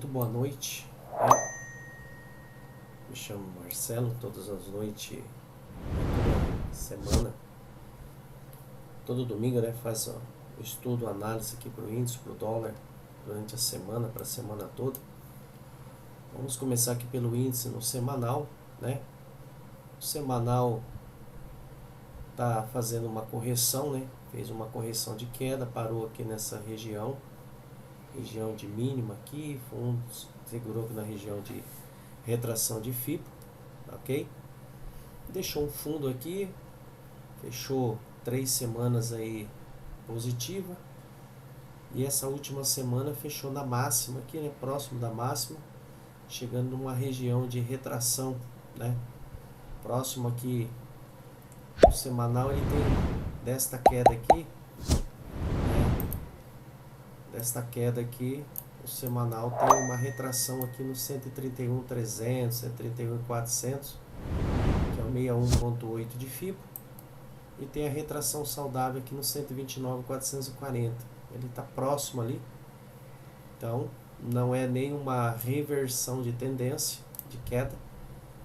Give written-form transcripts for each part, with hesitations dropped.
boa noite, né? Me chamo Marcelo, todas as noites, toda semana, todo domingo, né? Faz o estudo, análise aqui para o índice, para o dólar, durante a semana, para a semana toda. Vamos começar aqui pelo índice no semanal, né? O semanal tá fazendo uma correção, né? Fez uma correção de queda, parou aqui nessa região de mínima aqui, fundos, segurou aqui na região de retração de FIBO, ok? Deixou um fundo aqui, fechou 3 semanas aí positiva, e essa última semana fechou na máxima aqui, né? Próximo da máxima, chegando numa região de retração, né? Próximo aqui, o semanal ele tem desta queda aqui, o semanal tem uma retração aqui no 131.300, 131.400, que é o 61.8 de FIBO, e tem a retração saudável aqui no 129.440. Ele está próximo ali, então não é nenhuma reversão de tendência de queda,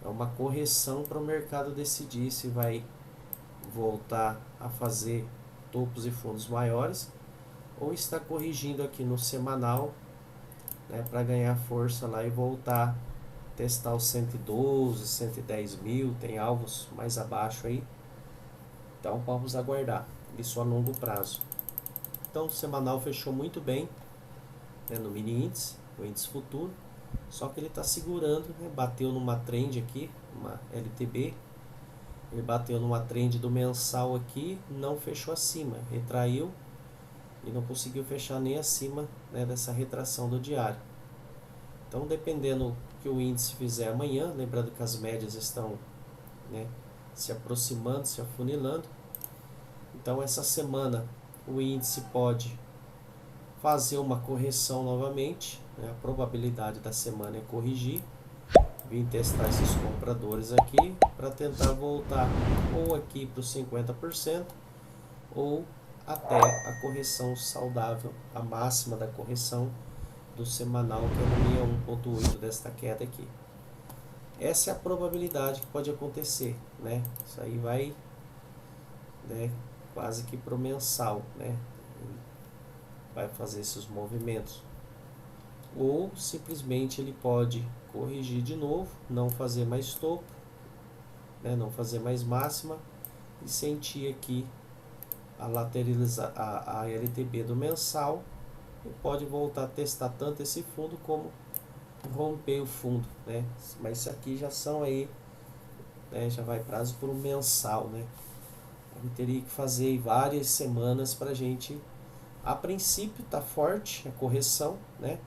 é uma correção para o mercado decidir se vai voltar a fazer topos e fundos maiores ou está corrigindo aqui no semanal, né, para ganhar força lá e voltar a testar os 112, 110 mil, tem alvos mais abaixo aí, então vamos aguardar, isso a longo prazo. Então o semanal fechou muito bem, né, no mini índice, o índice futuro, só que ele está segurando, né, bateu numa trend aqui, uma LTB, ele bateu numa trend do mensal aqui, não fechou acima, retraiu e não conseguiu fechar nem acima, né, dessa retração do diário. Então, dependendo do que o índice fizer amanhã, lembrando que as médias estão, né, se aproximando, se afunilando, então essa semana o índice pode fazer uma correção novamente, né, a probabilidade da semana é corrigir, vim testar esses compradores aqui para tentar voltar ou aqui para os 50% ou até a correção saudável, a máxima da correção do semanal, que é no 61.8 desta queda aqui. Essa é a probabilidade que pode acontecer, né? Isso aí vai, né, quase que pro mensal, né? Vai fazer esses movimentos. Ou simplesmente ele pode corrigir de novo, não fazer mais topo, né, não fazer mais máxima e sentir aqui a lateralizar a LTB do mensal e pode voltar a testar tanto esse fundo como romper o fundo, né? Mas isso aqui já são aí, né, já vai prazo por um mensal, né? Eu teria que fazer várias semanas para a gente, a princípio tá forte a correção, né?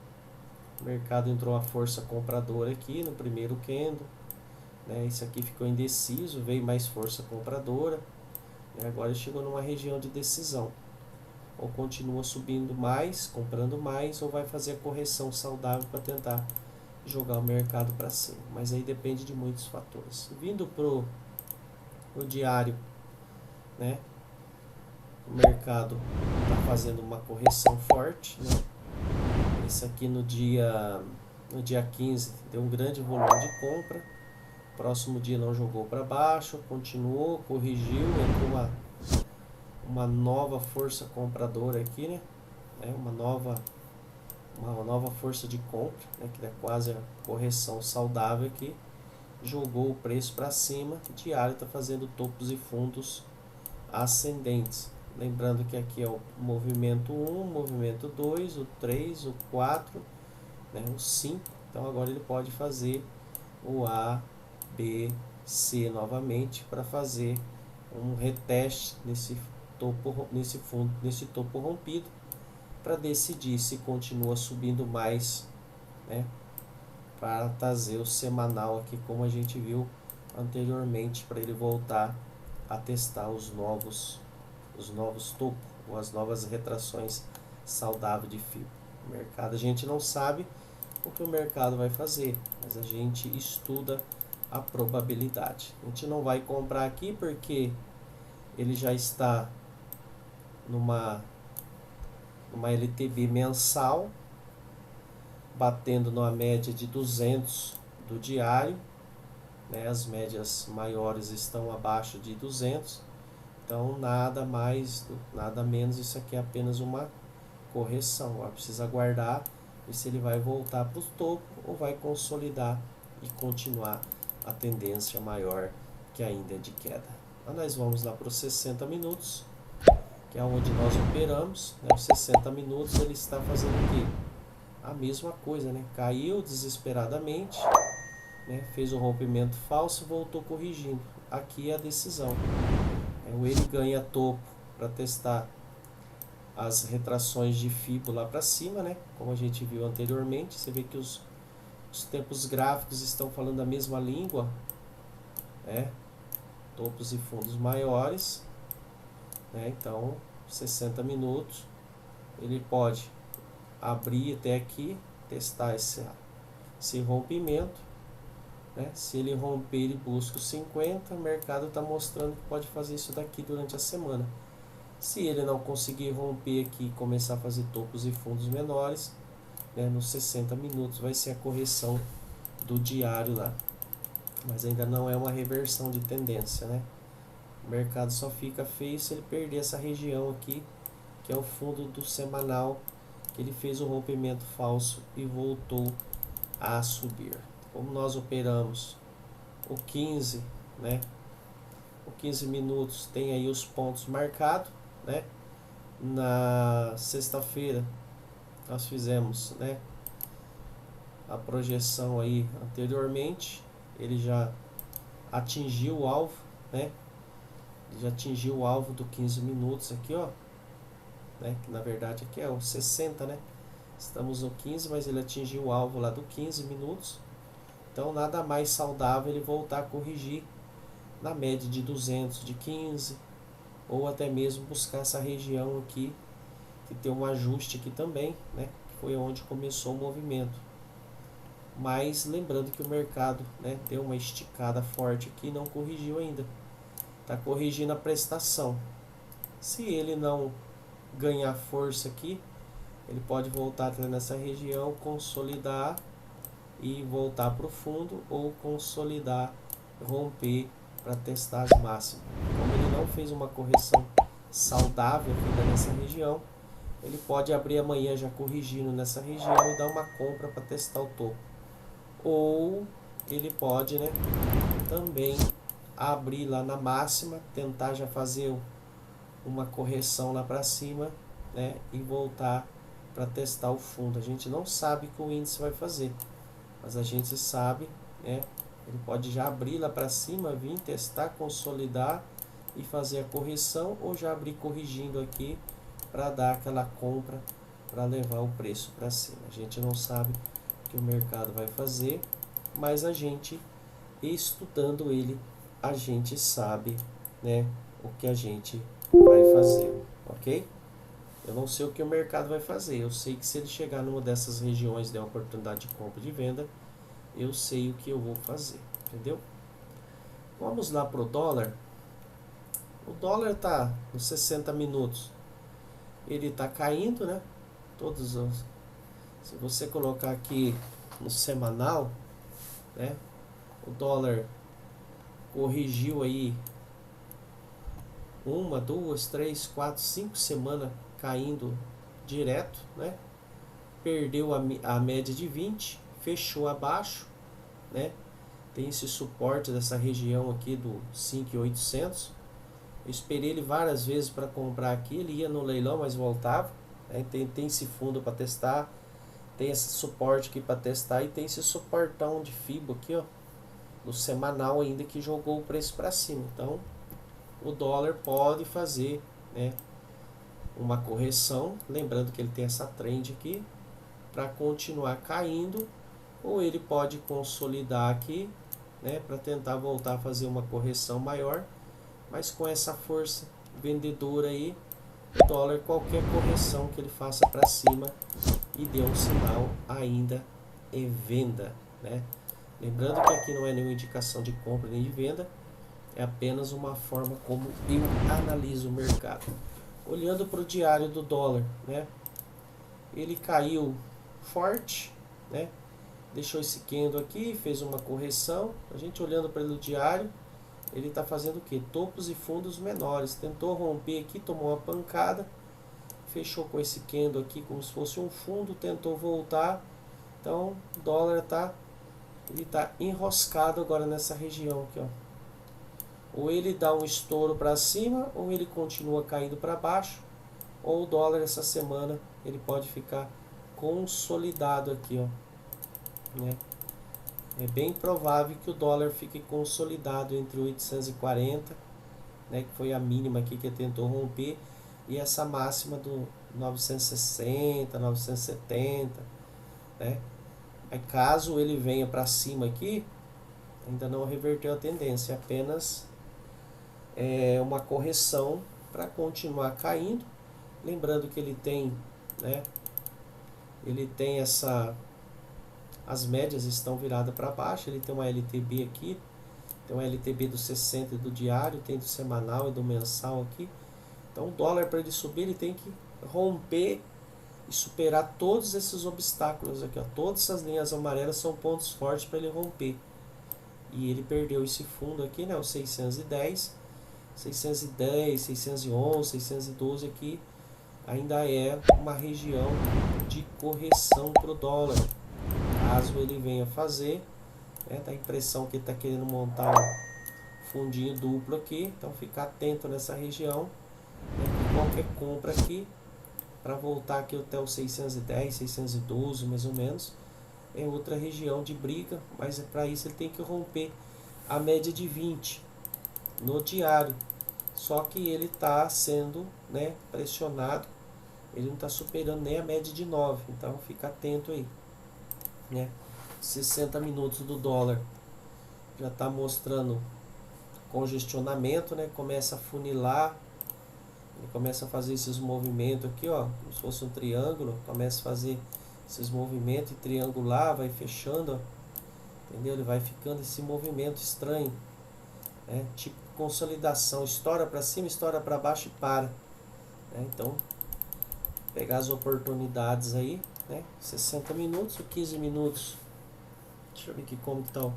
O mercado entrou uma força compradora aqui no primeiro candle, né? Isso aqui ficou indeciso, veio mais força compradora, né? Agora chegou numa região de decisão, ou continua subindo mais, comprando mais, ou vai fazer a correção saudável para tentar jogar o mercado para cima, mas aí depende de muitos fatores. Vindo pro diário, né? O mercado está fazendo uma correção forte, né? Esse aqui no dia 15 deu um grande volume de compra, próximo dia não jogou para baixo, continuou, corrigiu, entrou uma nova força compradora aqui, né? Uma nova força de compra, né, que é quase a correção saudável aqui, jogou o preço para cima, o diário está fazendo topos e fundos ascendentes. Lembrando que aqui é o movimento 1, movimento 2, o 3, o 4, né, o 5. Então agora ele pode fazer o A, B, C novamente para fazer um reteste nesse topo, nesse fundo, nesse topo rompido, para decidir se continua subindo mais, né, para trazer o semanal aqui, como a gente viu anteriormente, para ele voltar a testar os novos topos ou as novas retrações saudáveis de FIBO. O mercado, a gente não sabe o que o mercado vai fazer, mas a gente estuda a probabilidade. A gente não vai comprar aqui porque ele já está numa LTB mensal, batendo numa média de 200 do diário, né? As médias maiores estão abaixo de 200, então nada mais, nada menos, isso aqui é apenas uma correção. Agora precisa aguardar e se ele vai voltar para o topo ou vai consolidar e continuar a tendência maior que ainda é de queda. Mas nós vamos lá para os 60 minutos, que é onde nós operamos, né? Os 60 minutos ele está fazendo o quê? A mesma coisa, né? Caiu desesperadamente, né? Fez um rompimento falso, voltou corrigindo. Aqui é a decisão. Ou ele ganha topo para testar as retrações de FIBO lá para cima, né? Como a gente viu anteriormente, você vê que os tempos gráficos estão falando a mesma língua, né? Topos e fundos maiores, né? Então 60 minutos ele pode abrir até aqui, testar esse rompimento, né? Se ele romper, ele busca os 50, o mercado está mostrando que pode fazer isso daqui durante a semana. Se ele não conseguir romper aqui e começar a fazer topos e fundos menores, né, nos 60 minutos vai ser a correção do diário lá. Mas ainda não é uma reversão de tendência, né? O mercado só fica feio se ele perder essa região aqui, que é o fundo do semanal, que ele fez o rompimento falso e voltou a subir. Como nós operamos o 15, né? O 15 minutos tem aí os pontos marcados, né? Na sexta-feira nós fizemos, né, a projeção aí anteriormente, ele já atingiu o alvo, né? Ele já atingiu o alvo do 15 minutos aqui, ó, né? Que na verdade aqui é o 60, né? Estamos no 15, mas ele atingiu o alvo lá do 15 minutos. Então nada mais saudável ele voltar a corrigir na média de 200 de 15, ou até mesmo buscar essa região aqui, que tem um ajuste aqui também, né? Que foi onde começou o movimento. Mas lembrando que o mercado, né, deu uma esticada forte aqui e não corrigiu ainda. Está corrigindo a prestação. Se ele não ganhar força aqui, ele pode voltar até nessa região, consolidar e voltar para o fundo, ou consolidar, romper para testar as máximas. Como ele não fez uma correção saudável ainda nessa região, ele pode abrir amanhã já corrigindo nessa região e dar uma compra para testar o topo. Ou ele pode, né, também abrir lá na máxima, tentar já fazer uma correção lá para cima, né, e voltar para testar o fundo. A gente não sabe o que o índice vai fazer, mas a gente sabe, né, ele pode já abrir lá para cima, vir testar, consolidar e fazer a correção, ou já abrir corrigindo aqui para dar aquela compra para levar o preço para cima. A gente não sabe o que o mercado vai fazer, mas a gente, estudando ele, a gente sabe, né, o que a gente vai fazer, ok? Eu não sei o que o mercado vai fazer, eu sei que se ele chegar numa dessas regiões, der uma oportunidade de compra e de venda, eu sei o que eu vou fazer, entendeu? Vamos lá para o dólar. O dólar está nos 60 minutos, ele está caindo, né? Se você colocar aqui no semanal, né? O dólar corrigiu aí 1, 2, 3, 4, 5 semanas caindo direto, né? Perdeu a média de 20, fechou abaixo, né? Tem esse suporte dessa região aqui do 5.800. Eu esperei ele várias vezes para comprar aqui, ele ia no leilão, mas voltava, né? Tem esse fundo para testar, tem esse suporte aqui para testar, e tem esse suportão de FIBO aqui, ó, no semanal ainda, que jogou o preço para cima. Então o dólar pode fazer, né, uma correção, lembrando que ele tem essa trend aqui para continuar caindo, ou ele pode consolidar aqui, né, para tentar voltar a fazer uma correção maior, mas com essa força vendedora aí, o dólar, qualquer correção que ele faça para cima e dê um sinal, ainda é venda, né? Lembrando que aqui não é nenhuma indicação de compra nem de venda, é apenas uma forma como eu analiso o mercado. Olhando para o diário do dólar, né? Ele caiu forte, né? Deixou esse candle aqui, fez uma correção. A gente olhando para ele no diário, ele está fazendo o que? Topos e fundos menores. Tentou romper aqui, tomou uma pancada, fechou com esse candle aqui como se fosse um fundo, tentou voltar. Então o dólar ele tá enroscado agora nessa região aqui, ó. Ou ele dá um estouro para cima, ou ele continua caindo para baixo, ou o dólar essa semana ele pode ficar consolidado aqui, ó, né? É bem provável que o dólar fique consolidado entre 840, né, que foi a mínima aqui que ele tentou romper, e essa máxima do 960, 970, né? Aí caso ele venha para cima aqui, ainda não reverteu a tendência, apenas uma correção para continuar caindo. Lembrando que ele tem, né, as médias estão viradas para baixo, ele tem uma LTB aqui, tem uma LTB do 60 e do diário, tem do semanal e do mensal aqui. Então o dólar, para ele subir, ele tem que romper e superar todos esses obstáculos aqui, ó. Todas essas linhas amarelas são pontos fortes para ele romper. E ele perdeu esse fundo aqui, né, o 610, 611, 612 aqui, ainda é uma região de correção para o dólar. Caso ele venha fazer, né, dá a impressão que ele está querendo montar um fundinho duplo aqui, então ficar atento nessa região, né, qualquer compra aqui, para voltar aqui até o 610, 612 mais ou menos, é outra região de briga, mas para isso ele tem que romper a média de 20 no diário, só que ele está sendo, né, pressionado, ele não está superando nem a média de 9, então fica atento aí, né? 60 minutos do dólar já está mostrando congestionamento, né? Começa a funilar, ele começa a fazer esses movimentos aqui, ó, como se fosse um triângulo, começa a fazer esses movimentos e triangular, vai fechando, ó, entendeu? Ele vai ficando esse movimento estranho, né? Tipo consolidação, estoura para cima, estoura para baixo e para, né? Então pegar as oportunidades aí, né? 60 minutos, 15 minutos, deixa eu ver aqui como que tá o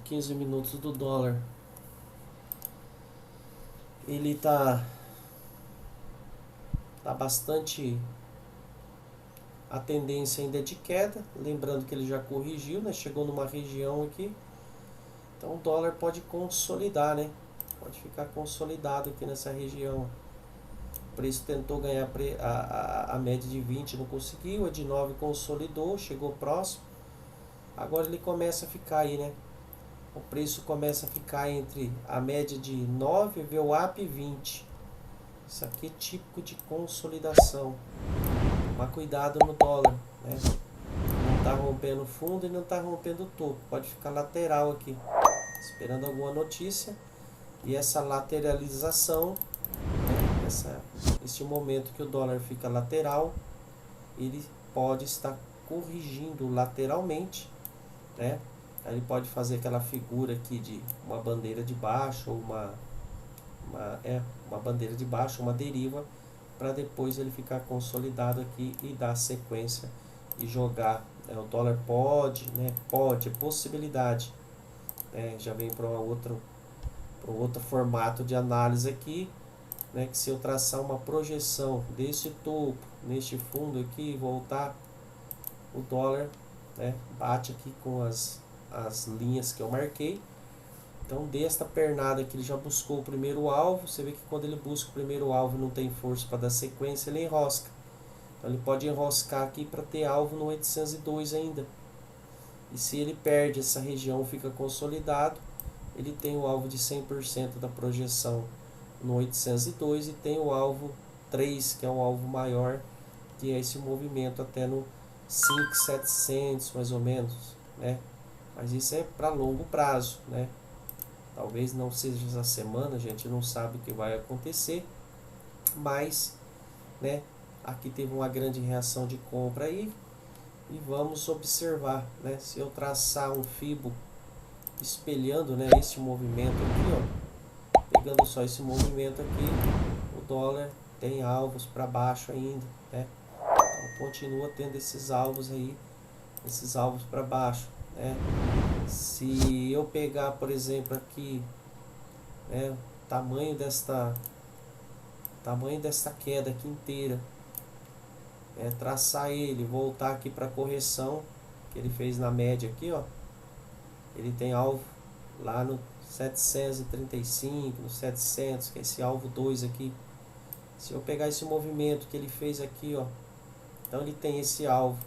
15 minutos do dólar. Ele tá bastante, a tendência ainda é de queda, lembrando que ele já corrigiu, né? Chegou numa região aqui, então o dólar pode consolidar, né? Pode ficar consolidado aqui nessa região. O preço tentou ganhar a média de 20, não conseguiu, a de 9 consolidou, chegou próximo. Agora ele começa a ficar aí, né? O preço começa a ficar entre a média de 9, VWAP e 20. Isso aqui é típico de consolidação. Mas cuidado no dólar, né? Não está rompendo fundo e não está rompendo o topo. Pode ficar lateral aqui, esperando alguma notícia. E essa lateralização, né? Esse momento que o dólar fica lateral, ele pode estar corrigindo lateralmente, né? Ele pode fazer aquela figura aqui de uma bandeira de baixo, ou uma bandeira de baixo, uma deriva, para depois ele ficar consolidado aqui e dar sequência e jogar. O dólar pode, né? Pode, é possibilidade. Já vem para outro formato de análise aqui, né? Que se eu traçar uma projeção desse topo, neste fundo aqui, voltar, o dólar, né, bate aqui com as linhas que eu marquei. Então desta pernada que ele já buscou o primeiro alvo, você vê que quando ele busca o primeiro alvo e não tem força para dar sequência, ele enrosca. Então ele pode enroscar aqui para ter alvo no 802 ainda. E se ele perde essa região, fica consolidado, ele tem o alvo de 100% da projeção no 802 e tem o alvo 3, que é um alvo maior, que é esse movimento até no 5.700 mais ou menos, né? Mas isso é para longo prazo, né? Talvez não seja essa semana, a gente não sabe o que vai acontecer, mas, né, aqui teve uma grande reação de compra aí, e vamos observar, né? Se eu traçar um fibo espelhando, né, esse movimento aqui, ó, pegando só esse movimento aqui, o dólar tem alvos para baixo ainda, né? Então continua tendo esses alvos aí esses alvos para baixo, né? Se eu pegar, por exemplo, aqui, né, tamanho desta queda aqui inteira, traçar ele, voltar aqui para a correção que ele fez na média aqui, ó, ele tem alvo lá no 735, no 700, que é esse alvo 2 aqui. Se eu pegar esse movimento que ele fez aqui, ó, então ele tem esse alvo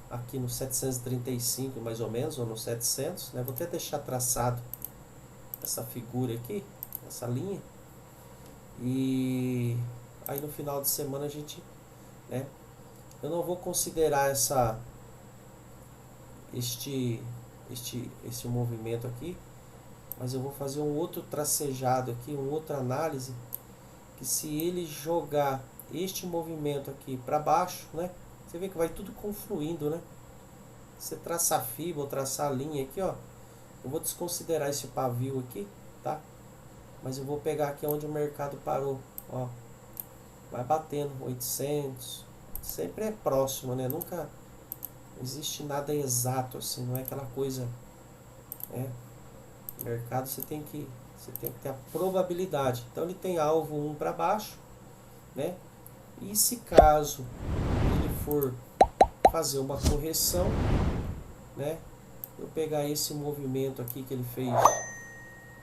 aqui no 735 mais ou menos, ou no 700, né? Vou até deixar traçado essa figura aqui, essa linha. E aí no final de semana a gente, né, eu não vou considerar este movimento aqui, mas eu vou fazer um outro tracejado aqui, uma outra análise, que se ele jogar este movimento aqui para baixo, né, você vê que vai tudo confluindo, né? Você traçar a fibra ou traçar a linha aqui, ó, eu vou desconsiderar esse pavio aqui, tá? Mas eu vou pegar aqui onde o mercado parou, ó, vai batendo 800, sempre é próximo, né? Nunca existe nada exato assim, não é aquela coisa, né? Mercado você tem que ter a probabilidade. Então ele tem alvo 1 para baixo, né? E se caso ele for fazer uma correção, né? Eu pegar esse movimento aqui que ele fez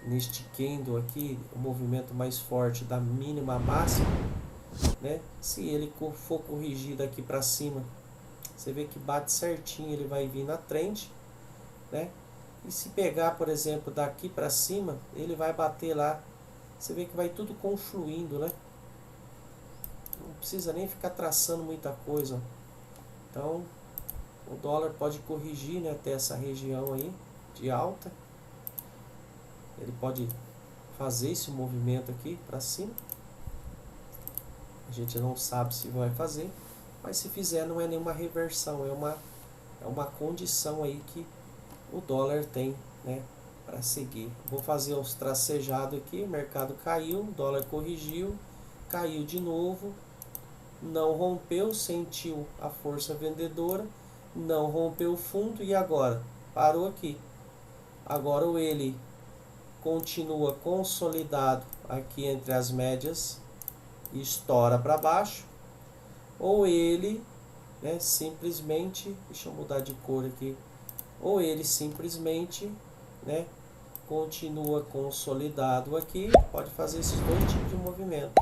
neste candle aqui, o movimento mais forte da mínima máxima, né? Se ele for corrigir daqui para cima, você vê que bate certinho, ele vai vir na trend, né? E se pegar, por exemplo, daqui para cima, ele vai bater lá. Você vê que vai tudo confluindo, né? Não precisa nem ficar traçando muita coisa. Então, o dólar pode corrigir, né, até essa região aí de alta. Ele pode fazer esse movimento aqui para cima. A gente não sabe se vai fazer, mas se fizer não é nenhuma reversão, é uma condição aí que o dólar tem, né, para seguir. Vou fazer os tracejados aqui, o mercado caiu, o dólar corrigiu, caiu de novo, não rompeu, sentiu a força vendedora, não rompeu o fundo e agora parou aqui. Agora ele continua consolidado aqui entre as médias e estoura para baixo, ou ele, né, simplesmente, deixa eu mudar de cor aqui, ou ele simplesmente, né, continua consolidado aqui, pode fazer esses dois tipos de movimento,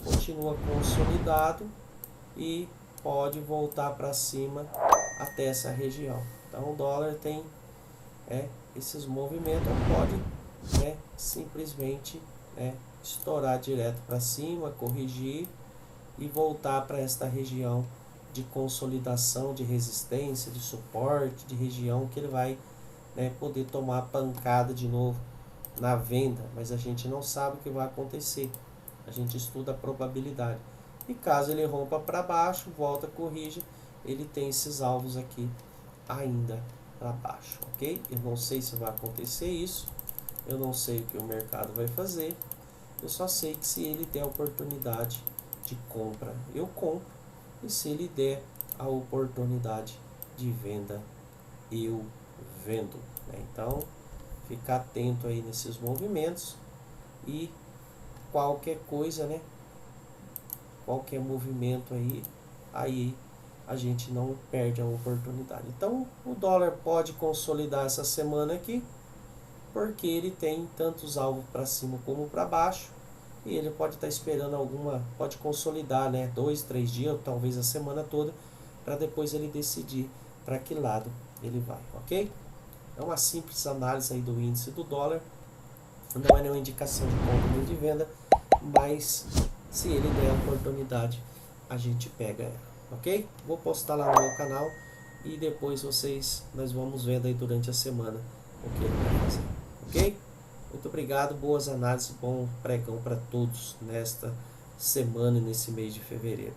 continua consolidado e pode voltar para cima até essa região. Então o dólar tem esses movimentos, pode, né, simplesmente, né, estourar direto para cima, corrigir e voltar para esta região de consolidação, de resistência, de suporte, de região que ele vai, né, poder tomar pancada de novo na venda, mas a gente não sabe o que vai acontecer. A gente estuda a probabilidade. E caso ele rompa para baixo, volta, corrige, ele tem esses alvos aqui ainda para baixo, ok? Eu não sei se vai acontecer isso, eu não sei o que o mercado vai fazer, eu só sei que se ele der a oportunidade de compra, eu compro, e se ele der a oportunidade de venda, eu vendo, né? Então, ficar atento aí nesses movimentos e qualquer coisa, né? Qualquer movimento aí a gente não perde a oportunidade. Então, o dólar pode consolidar essa semana aqui, porque ele tem tantos alvos para cima como para baixo, e ele pode estar esperando pode consolidar, né, 2, 3 dias, ou talvez a semana toda, para depois ele decidir para que lado ele vai, ok? É uma simples análise aí do índice do dólar, não é nenhuma indicação de compra nem de venda, mas se ele der a oportunidade, a gente pega ela, ok? Vou postar lá no meu canal e depois nós vamos vendo aí durante a semana o que ele vai fazer, ok? Muito obrigado, boas análises, bom pregão para todos nesta semana e nesse mês de fevereiro.